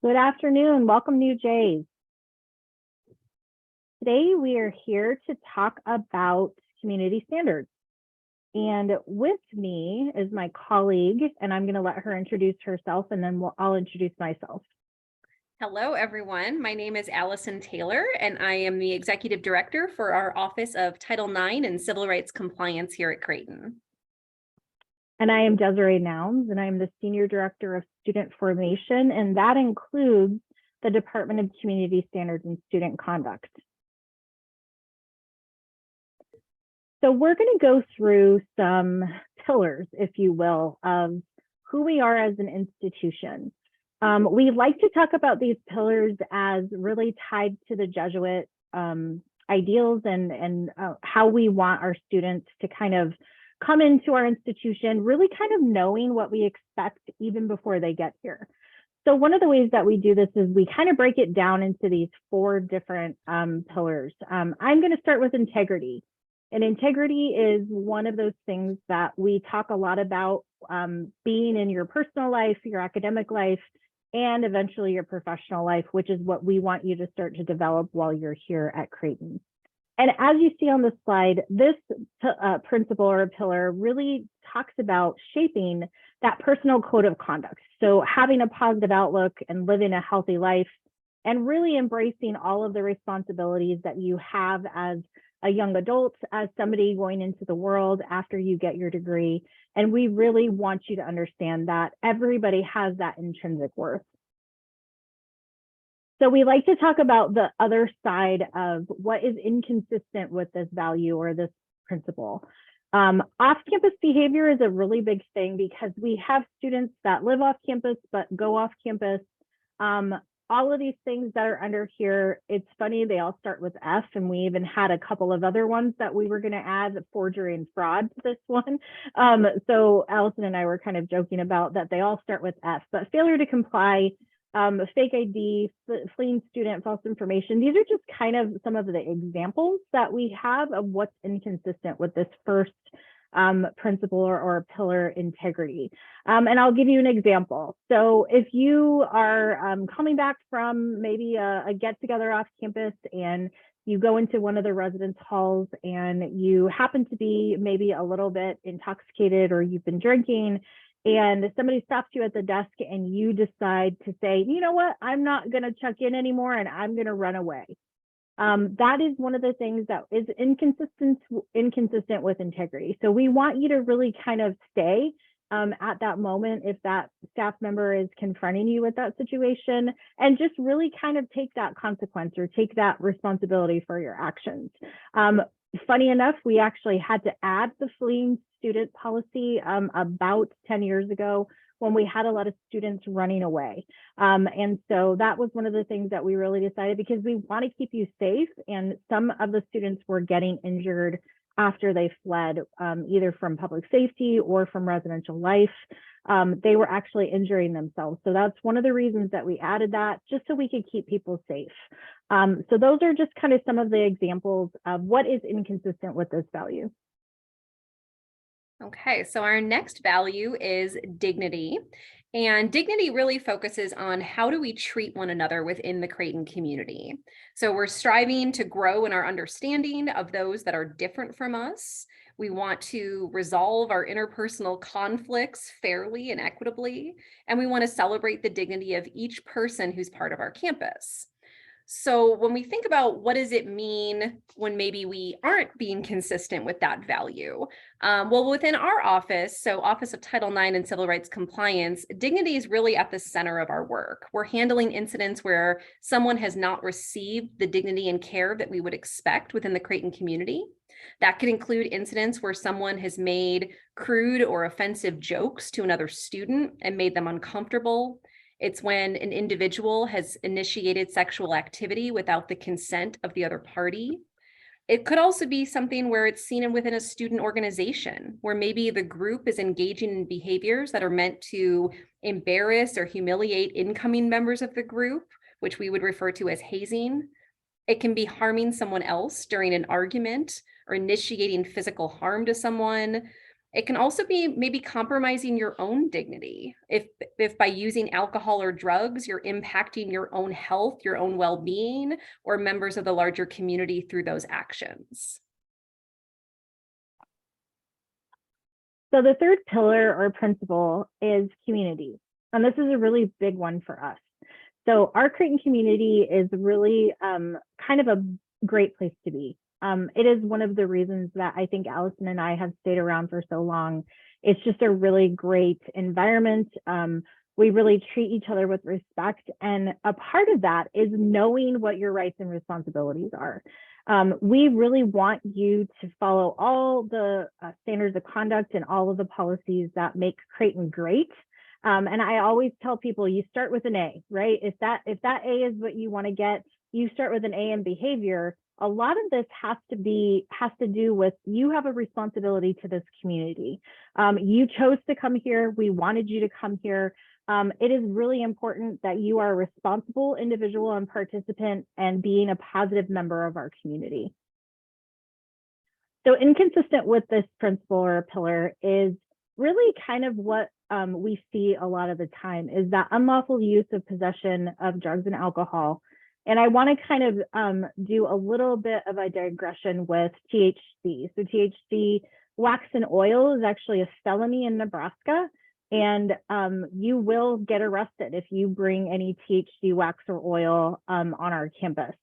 Good afternoon. Welcome, New Jays. Today, we are here to talk about community standards. And with me is my colleague, and I'm going to let her introduce herself, and then I'll introduce myself. Hello, everyone. My name is Allison Taylor, and I am the Executive Director for our Office of Title IX and Civil Rights Compliance here at Creighton. And I am Desiree Nouns, and I'm the Senior Director of Student Formation, and that includes the Department of Community Standards and Student Conduct. So we're going to go through some pillars, if you will, of who we are as an institution. We like to talk about these pillars as really tied to the Jesuit ideals and how we want our students to kind of come into our institution, really kind of knowing what we expect even before they get here. So one of the ways that we do this is we kind of break it down into these four different pillars. I'm going to start with integrity. And integrity is one of those things that we talk a lot about being in your personal life, your academic life, and eventually your professional life, which is what we want you to start to develop while you're here at Creighton. And as you see on the slide, this principle or pillar really talks about shaping that personal code of conduct. So having a positive outlook and living a healthy life and really embracing all of the responsibilities that you have as a young adult, as somebody going into the world after you get your degree. And we really want you to understand that everybody has that intrinsic worth. So we like to talk about the other side of what is inconsistent with this value or this principle. Off-campus behavior is a really big thing because we have students that live off campus but go off campus. All of these things that are under here, it's funny, they all start with F, and we even had a couple of other ones that we were going to add, forgery and fraud to this one. So Allison and I were kind of joking about that they all start with F, but failure to comply, fake ID, fleeing student, false information. These are just kind of some of the examples that we have of what's inconsistent with this first principle or pillar, integrity. And I'll give you an example. So if you are coming back from maybe a get together off campus and you go into one of the residence halls and you happen to be maybe a little bit intoxicated or you've been drinking, and somebody stops you at the desk and you decide to say, you know what, I'm not going to check in anymore and I'm going to run away. That is one of the things that is inconsistent with integrity. So we want you to really kind of stay at that moment if that staff member is confronting you with that situation, and just really kind of take that consequence or take that responsibility for your actions. Funny enough, we actually had to add the fleeing student policy about 10 years ago when we had a lot of students running away. And so that was one of the things that we really decided, because we want to keep you safe. And some of the students were getting injured after they fled, either from public safety or from residential life. They were actually injuring themselves. So that's one of the reasons that we added that, just so we could keep people safe. So those are just kind of some of the examples of what is inconsistent with this value. Okay, so our next value is dignity. And dignity really focuses on how do we treat one another within the Creighton community. So we're striving to grow in our understanding of those that are different from us. We want to resolve our interpersonal conflicts fairly and equitably. And we want to celebrate the dignity of each person who's part of our campus. So when we think about what does it mean when maybe we aren't being consistent with that value? Well, within our office, so Office of Title IX and Civil Rights Compliance, dignity is really at the center of our work. We're handling incidents where someone has not received the dignity and care that we would expect within the Creighton community. That could include incidents where someone has made crude or offensive jokes to another student and made them uncomfortable. It's when an individual has initiated sexual activity without the consent of the other party. It could also be something where it's seen within a student organization, where maybe the group is engaging in behaviors that are meant to embarrass or humiliate incoming members of the group, which we would refer to as hazing. It can be harming someone else during an argument or initiating physical harm to someone. It can also be maybe compromising your own dignity. If by using alcohol or drugs, you're impacting your own health, your own well-being, or members of the larger community through those actions. So the third pillar or principle is community. And this is a really big one for us. So our Creighton community is really kind of a great place to be. It is one of the reasons that I think Allison and I have stayed around for so long. It's just a really great environment. We really treat each other with respect. And a part of that is knowing what your rights and responsibilities are. We really want you to follow all the standards of conduct and all of the policies that make Creighton great. And I always tell people, you start with an A, right? If that A is what you want to get, you start with an A in behavior. A lot of this has to do with you have a responsibility to this community. You chose to come here. We wanted you to come here. It is really important that you are a responsible individual and participant and being a positive member of our community. So inconsistent with this principle or pillar is really kind of what we see a lot of the time is that unlawful use of possession of drugs and alcohol. And I want to kind of do a little bit of a digression with THC. So THC, wax and oil, is actually a felony in Nebraska. And you will get arrested if you bring any THC, wax, or oil on our campus.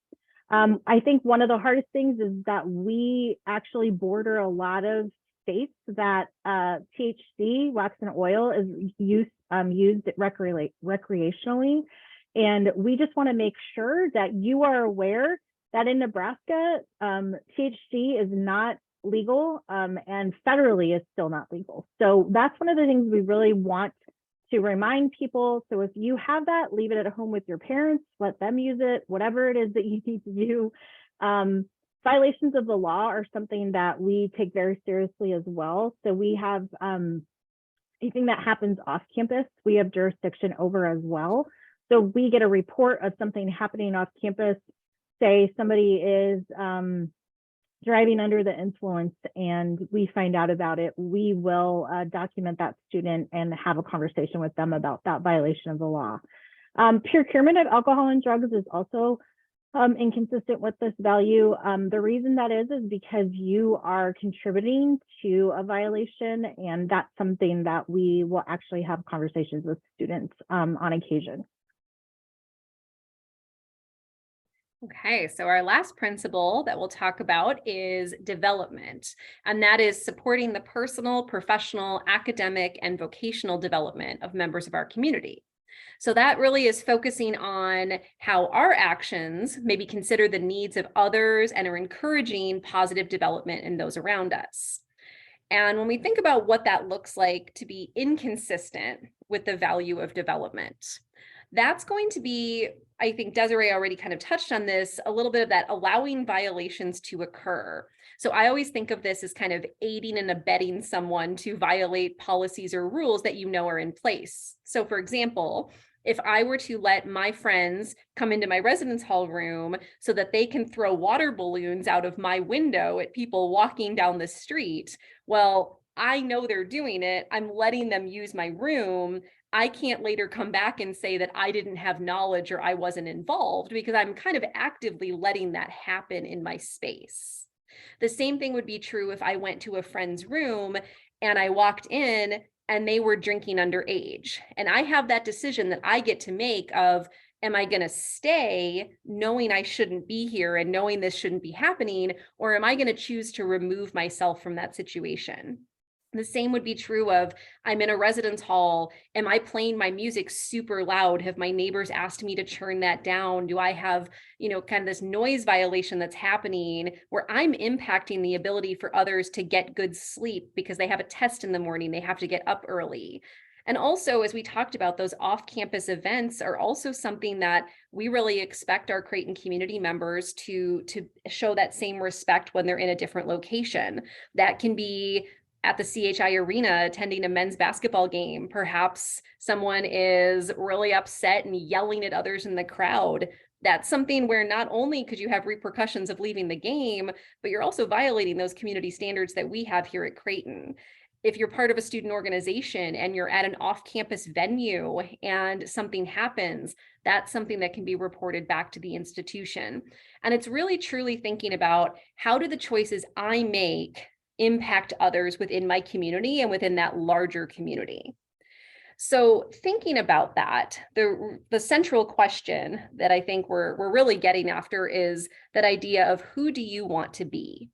I think one of the hardest things is that we actually border a lot of states that THC, wax, and oil is used recreationally. And we just want to make sure that you are aware that in Nebraska, THC is not legal and federally is still not legal. So that's one of the things we really want to remind people. So if you have that, leave it at home with your parents, let them use it, whatever it is that you need to do. Violations of the law are something that we take very seriously as well. So we have anything that happens off campus, we have jurisdiction over as well. So we get a report of something happening off campus, say somebody is driving under the influence and we find out about it, we will document that student and have a conversation with them about that violation of the law. Procurement of alcohol and drugs is also inconsistent with this value. The reason that is because you are contributing to a violation, and that's something that we will actually have conversations with students on occasion. Okay, so our last principle that we'll talk about is development, and that is supporting the personal, professional, academic, and vocational development of members of our community. So that really is focusing on how our actions maybe consider the needs of others and are encouraging positive development in those around us. And when we think about what that looks like to be inconsistent with the value of development, that's going to be, I think Desiree already kind of touched on this, a little bit of that allowing violations to occur. So I always think of this as kind of aiding and abetting someone to violate policies or rules that you know are in place. So for example, if I were to let my friends come into my residence hall room so that they can throw water balloons out of my window at people walking down the street, well, I know they're doing it. I'm letting them use my room. I can't later come back and say that I didn't have knowledge or I wasn't involved because I'm kind of actively letting that happen in my space. The same thing would be true if I went to a friend's room and I walked in and they were drinking underage. And I have that decision that I get to make of, am I going to stay knowing I shouldn't be here and knowing this shouldn't be happening, or am I going to choose to remove myself from that situation? The same would be true of, I'm in a residence hall. Am I playing my music super loud? Have my neighbors asked me to turn that down? Do I have, kind of this noise violation that's happening where I'm impacting the ability for others to get good sleep because they have a test in the morning, they have to get up early? And also, as we talked about, those off-campus events are also something that we really expect our Creighton community members to show that same respect when they're in a different location. That can be at the CHI Arena attending a men's basketball game. Perhaps someone is really upset and yelling at others in the crowd. That's something where not only could you have repercussions of leaving the game, but you're also violating those community standards that we have here at Creighton. If you're part of a student organization and you're at an off-campus venue and something happens, that's something that can be reported back to the institution. And it's really truly thinking about, how do the choices I make impact others within my community and within that larger community? So thinking about that, the central question that I think we're really getting after is that idea of, who do you want to be?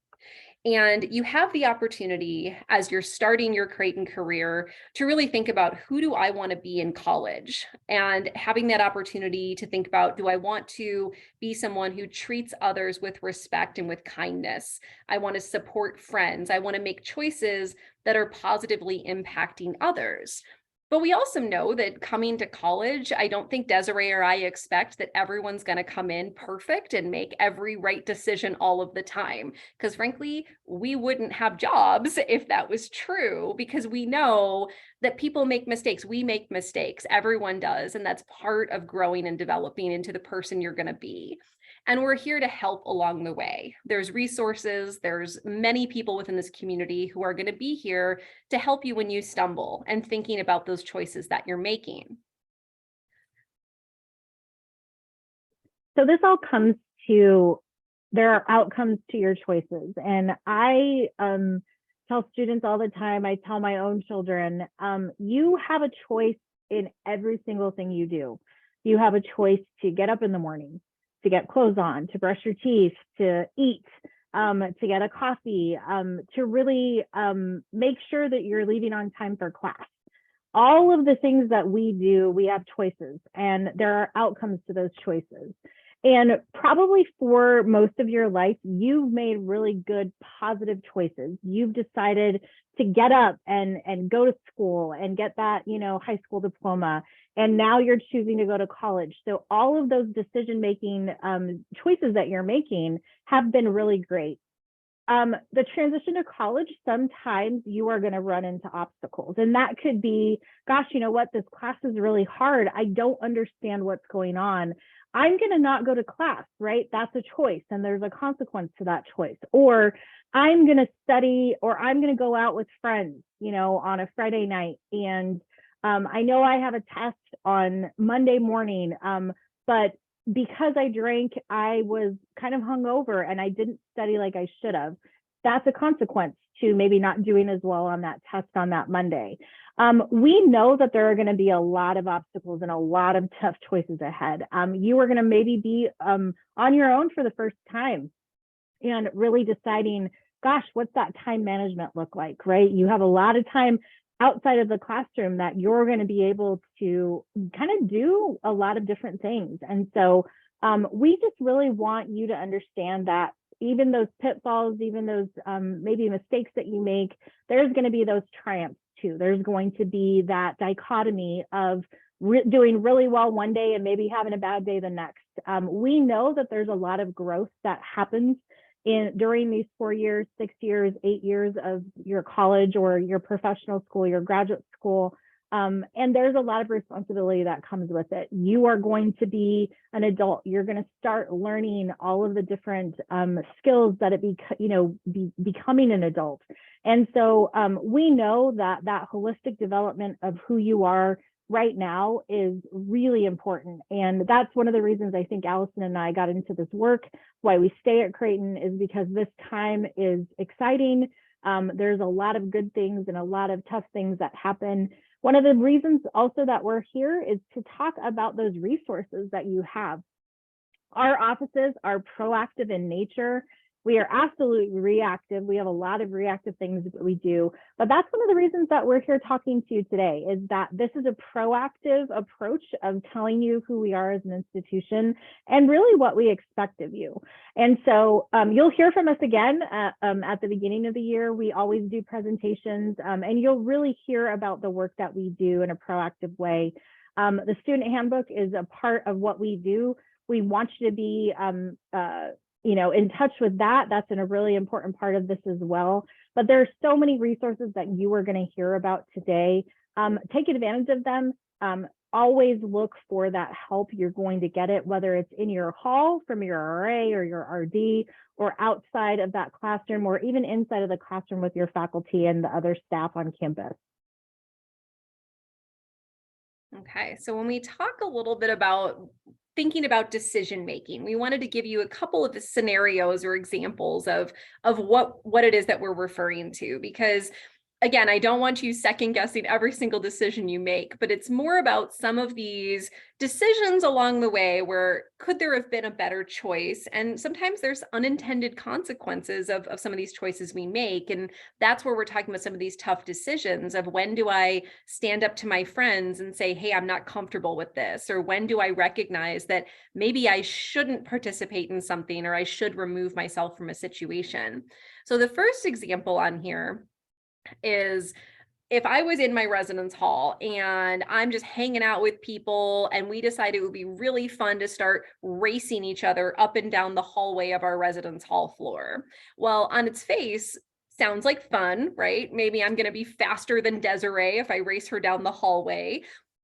And you have the opportunity, as you're starting your Creighton career, to really think about, who do I want to be in college? And having that opportunity to think about, do I want to be someone who treats others with respect and with kindness? I want to support friends. I want to make choices that are positively impacting others. But we also know that coming to college, I don't think Desiree or I expect that everyone's going to come in perfect and make every right decision all of the time. Because frankly, we wouldn't have jobs if that was true, because we know that people make mistakes. We make mistakes. Everyone does. And that's part of growing and developing into the person you're going to be. And we're here to help along the way. There's resources, there's many people within this community who are going to be here to help you when you stumble and thinking about those choices that you're making. So this all comes to, there are outcomes to your choices. And I tell students all the time, I tell my own children, you have a choice in every single thing you do. You have a choice to get up in the morning, to get clothes on, to brush your teeth, to eat, to get a coffee, to really make sure that you're leaving on time for class. All of the things that we do, we have choices, and there are outcomes to those choices. And probably for most of your life, you've made really good, positive choices. You've decided to get up and go to school and get that, high school diploma. And now you're choosing to go to college. So all of those decision-making choices that you're making have been really great. The transition to college, sometimes you are going to run into obstacles, and that could be, gosh, you know what, this class is really hard. I don't understand what's going on. I'm going to not go to class, right? That's a choice, and there's a consequence to that choice. Or I'm going to study, or I'm going to go out with friends, on a Friday night. And I know I have a test on Monday morning, but because I drank, I was kind of hungover and I didn't study like I should have. That's a consequence to maybe not doing as well on that test on that Monday. We know that there are going to be a lot of obstacles and a lot of tough choices ahead. You are going to maybe be on your own for the first time and really deciding, gosh, what's that time management look like, right? You have a lot of time outside of the classroom that you're going to be able to kind of do a lot of different things. And so we just really want you to understand that even those pitfalls, even those maybe mistakes that you make, there's going to be those triumphs too. There's going to be that dichotomy of doing really well one day and maybe having a bad day the next. We know that there's a lot of growth that happens during these 4 years, 6 years, 8 years of your college or your professional school, your graduate school. And there's a lot of responsibility that comes with it. You are going to be an adult. You're going to start learning all of the different skills that becoming an adult. And so we know that holistic development of who you are right now is really important. And that's one of the reasons I think Allison and I got into this work, why we stay at Creighton, is because this time is exciting. There's a lot of good things and a lot of tough things that happen. One of the reasons also that we're here is to talk about those resources that you have. Our offices are proactive in nature. We are absolutely reactive. We have a lot of reactive things that we do, but that's one of the reasons that we're here talking to you today, is that this is a proactive approach of telling you who we are as an institution and really what we expect of you. And so you'll hear from us again at the beginning of the year. We always do presentations, and you'll really hear about the work that we do in a proactive way. The student handbook is a part of what we do. We want you to be in touch with that. That's a really important part of this as well. But there are so many resources that you are going to hear about today. Take advantage of them. always look for that help. You're going to get it, whether it's in your hall from your RA or your RD, or outside of that classroom, or even inside of the classroom with your faculty and the other staff on campus. Okay, so when we talk a little bit about thinking about decision making, we wanted to give you a couple of the scenarios or examples of what it is that we're referring to, because again, I don't want you second guessing every single decision you make, but it's more about some of these decisions along the way where could there have been a better choice? And sometimes there's unintended consequences of some of these choices we make. And that's where we're talking about some of these tough decisions of when do I stand up to my friends and say, hey, I'm not comfortable with this? Or when do I recognize that maybe I shouldn't participate in something, or I should remove myself from a situation? So the first example on here is if I was in my residence hall and I'm just hanging out with people and we decided it would be really fun to start racing each other up and down the hallway of our residence hall floor. Well, on its face, sounds like fun, right? Maybe I'm going to be faster than Desiree if I race her down the hallway.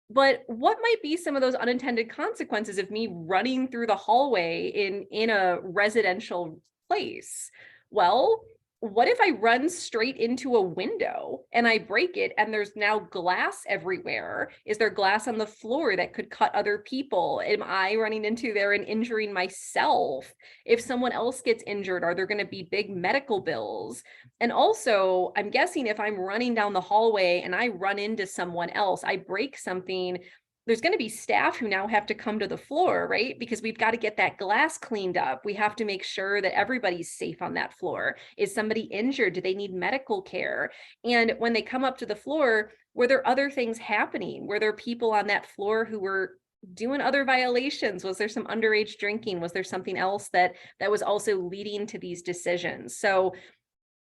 But what might be some of those unintended consequences of me running through the hallway in a residential place? Well, what if I run straight into a window and I break it and there's now glass everywhere? Is there glass on the floor that could cut other people? Am I running into there and injuring myself? If someone else gets injured, are there going to be big medical bills? And also, I'm guessing if I'm running down the hallway and I run into someone else, I break something, there's going to be staff who now have to come to the floor, right? Because we've got to get that glass cleaned up. We have to make sure that everybody's safe on that floor. Is somebody injured? Do they need medical care? And when they come up to the floor, were there other things happening? Were there people on that floor who were doing other violations? Was there some underage drinking? Was there something else that was also leading to these decisions? So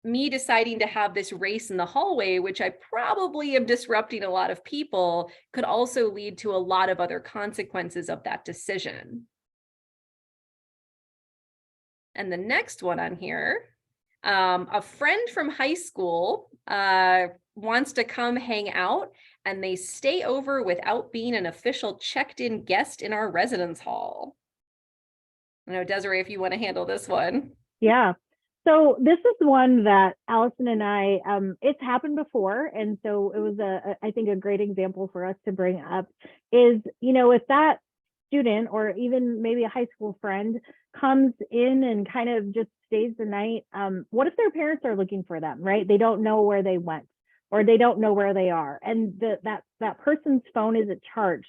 me deciding to have this race in the hallway, which I probably am disrupting a lot of people, could also lead to a lot of other consequences of that decision. And the next one on here, a friend from high school wants to come hang out, and they stay over without being an official checked-in guest in our residence hall. I know, Desiree, if you want to handle this one. Yeah. So this is one that Allison and I, it's happened before. And so it was I think a great example for us to bring up is, if that student or even maybe a high school friend comes in and kind of just stays the night, what if their parents are looking for them, right? They don't know where they went, or they don't know where they are. And that person's phone isn't charged.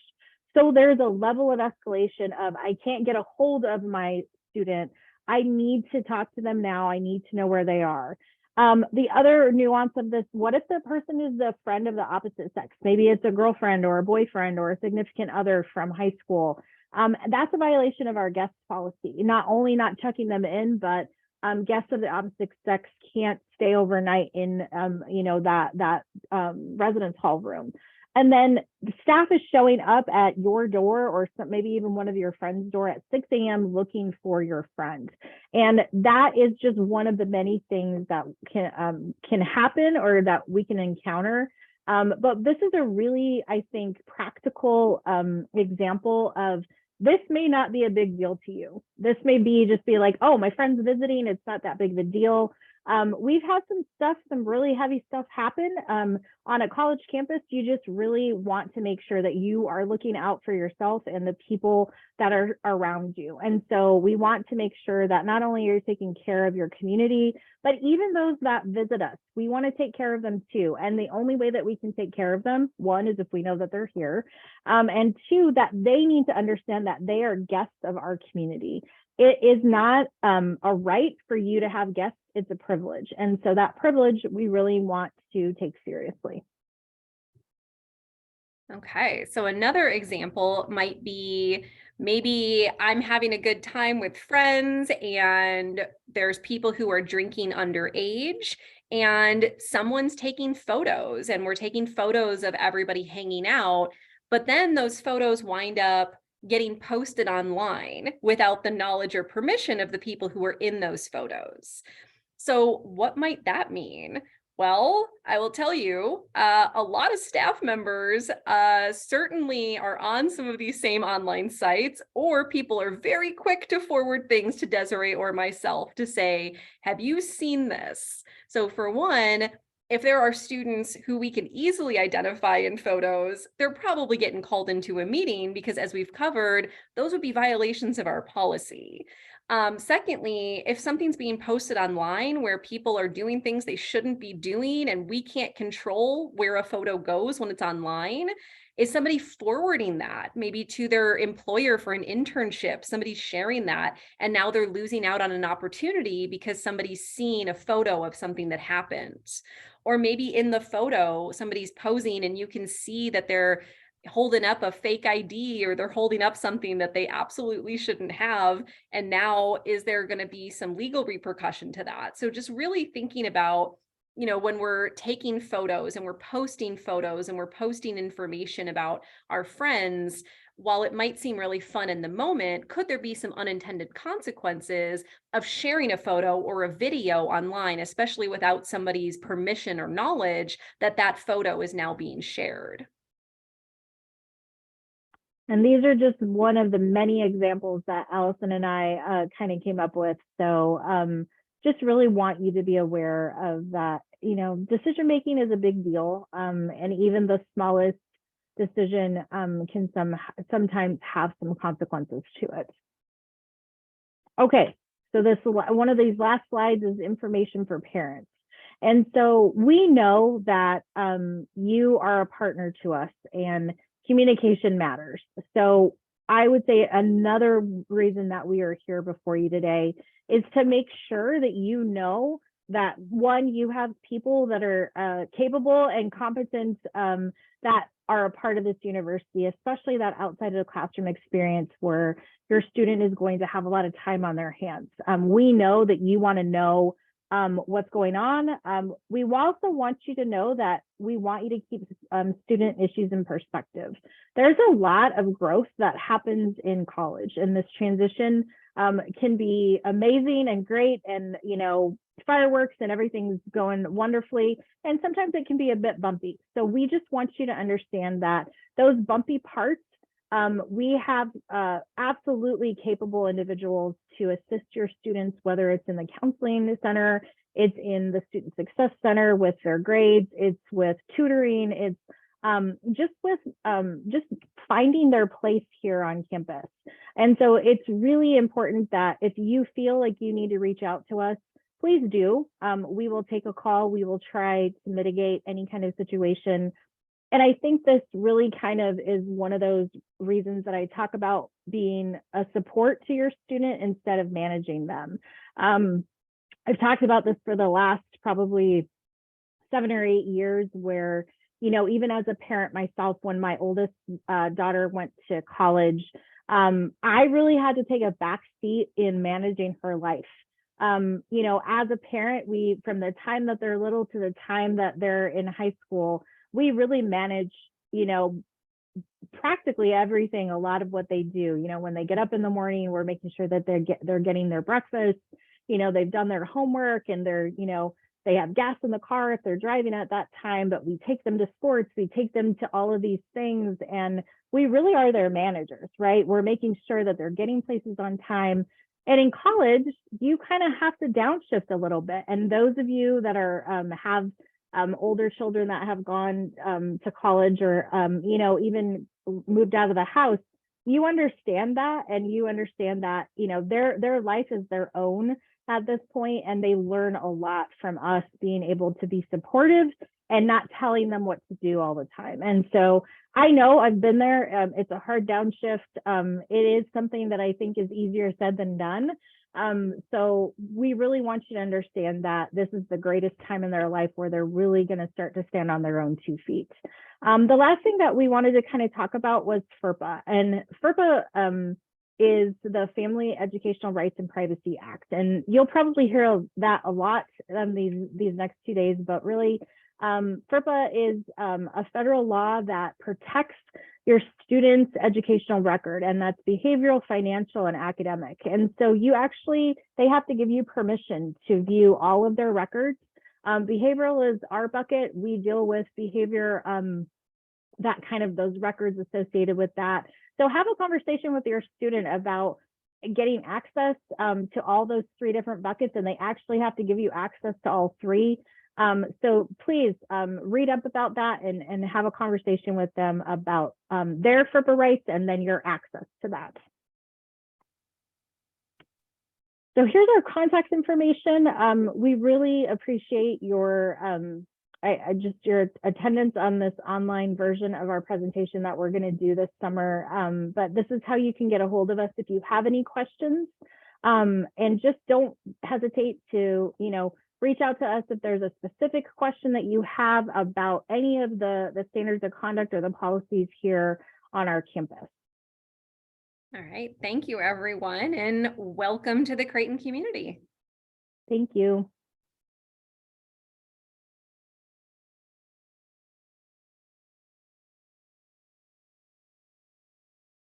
So there's a level of escalation of, I can't get a hold of my student. I need to talk to them now. I need to know where they are. The other nuance of this, what if the person is a friend of the opposite sex? Maybe it's a girlfriend or a boyfriend or a significant other from high school. That's a violation of our guest policy. Not only not checking them in, but guests of the opposite sex can't stay overnight in that residence hall room. And then the staff is showing up at your door, or maybe even one of your friends' door at 6 a.m. looking for your friend. And that is just one of the many things that can happen or that we can encounter. But this is a really, I think, practical example of, this may not be a big deal to you. This may just be like, oh, my friend's visiting. It's not that big of a deal. We've had some really heavy stuff happen on a college campus. You just really want to make sure that you are looking out for yourself and the people that are around you. And so we want to make sure that not only are you taking care of your community, but even those that visit us, we want to take care of them too. And the only way that we can take care of them, one, is if we know that they're here, and two, that they need to understand that they are guests of our community. It is not a right for you to have guests. It's a privilege. And so that privilege we really want to take seriously. Okay, so another example might be, maybe I'm having a good time with friends and there's people who are drinking underage and someone's taking photos, and we're taking photos of everybody hanging out, but then those photos wind up getting posted online without the knowledge or permission of the people who are in those photos. So what might that mean? Well, I will tell you, a lot of staff members certainly are on some of these same online sites, or people are very quick to forward things to Desiree or myself to say, have you seen this? So for one, if there are students who we can easily identify in photos, they're probably getting called into a meeting because, as we've covered, those would be violations of our policy. Secondly, if something's being posted online where people are doing things they shouldn't be doing and we can't control where a photo goes when it's online, is somebody forwarding that maybe to their employer for an internship, somebody's sharing that, and now they're losing out on an opportunity because somebody's seen a photo of something that happened. Or maybe in the photo, somebody's posing and you can see that they're holding up a fake ID or they're holding up something that they absolutely shouldn't have. And now, is there going to be some legal repercussion to that? So just really thinking about, when we're taking photos and we're posting information about our friends, while it might seem really fun in the moment, could there be some unintended consequences of sharing a photo or a video online, especially without somebody's permission or knowledge that that photo is now being shared? And these are just one of the many examples that Allison and I kind of came up with. So just really want you to be aware of that. Decision making is a big deal. And even the smallest decision can sometimes have some consequences to it. Okay, so one of these last slides is information for parents. And so we know that you are a partner to us and communication matters. So I would say another reason that we are here before you today is to make sure that you know that, one, you have people that are capable and competent that are a part of this university, especially that outside of the classroom experience where your student is going to have a lot of time on their hands. We know that you want to know what's going on. We also want you to know that we want you to keep student issues in perspective. There's a lot of growth that happens in college, and this transition can be amazing and great, and fireworks and everything's going wonderfully, and sometimes it can be a bit bumpy. So we just want you to understand that those bumpy parts, we have absolutely capable individuals to assist your students, whether it's in the counseling center, it's in the student success center with their grades, it's with tutoring, it's just with just finding their place here on campus. And so it's really important that if you feel like you need to reach out to us, please do. We will take a call. We will try to mitigate any kind of situation. And I think this really kind of is one of those reasons that I talk about being a support to your student instead of managing them. I've talked about this for the last probably 7 or 8 years where, even as a parent myself, when my oldest daughter went to college, I really had to take a back seat in managing her life. As a parent, from the time that they're little to the time that they're in high school, we really manage, practically everything, a lot of what they do. When they get up in the morning, we're making sure that they're getting their breakfast, they've done their homework, and they have gas in the car if they're driving at that time, but we take them to sports, we take them to all of these things, and we really are their managers, right? We're making sure that they're getting places on time. And in college, you kind of have to downshift a little bit. And those of you that have older children that have gone to college or, even moved out of the house, you understand that, and you understand that, their life is their own at this point, and they learn a lot from us being able to be supportive and not telling them what to do all the time. And so I know I've been there. It's a hard downshift. It is something that I think is easier said than done. So we really want you to understand that this is the greatest time in their life where they're really going to start to stand on their own 2 feet. The last thing that we wanted to kind of talk about was FERPA. And FERPA is the Family Educational Rights and Privacy Act. And you'll probably hear that a lot these next 2 days, but really FERPA is a federal law that protects your students' educational record, and that's behavioral, financial, and academic. And so they have to give you permission to view all of their records. Behavioral is our bucket. We deal with behavior, that kind of those records associated with that. So have a conversation with your student about getting access to all those 3 different buckets, and they actually have to give you access to all 3. So please read up about that and have a conversation with them about their FERPA rights and then your access to that. So here's our contact information. We really appreciate your your attendance on this online version of our presentation that we're going to do this summer. But this is how you can get a hold of us if you have any questions. And just don't hesitate to, reach out to us if there's a specific question that you have about any of the standards of conduct or the policies here on our campus. All right. Thank you, everyone, and welcome to the Creighton community. Thank you.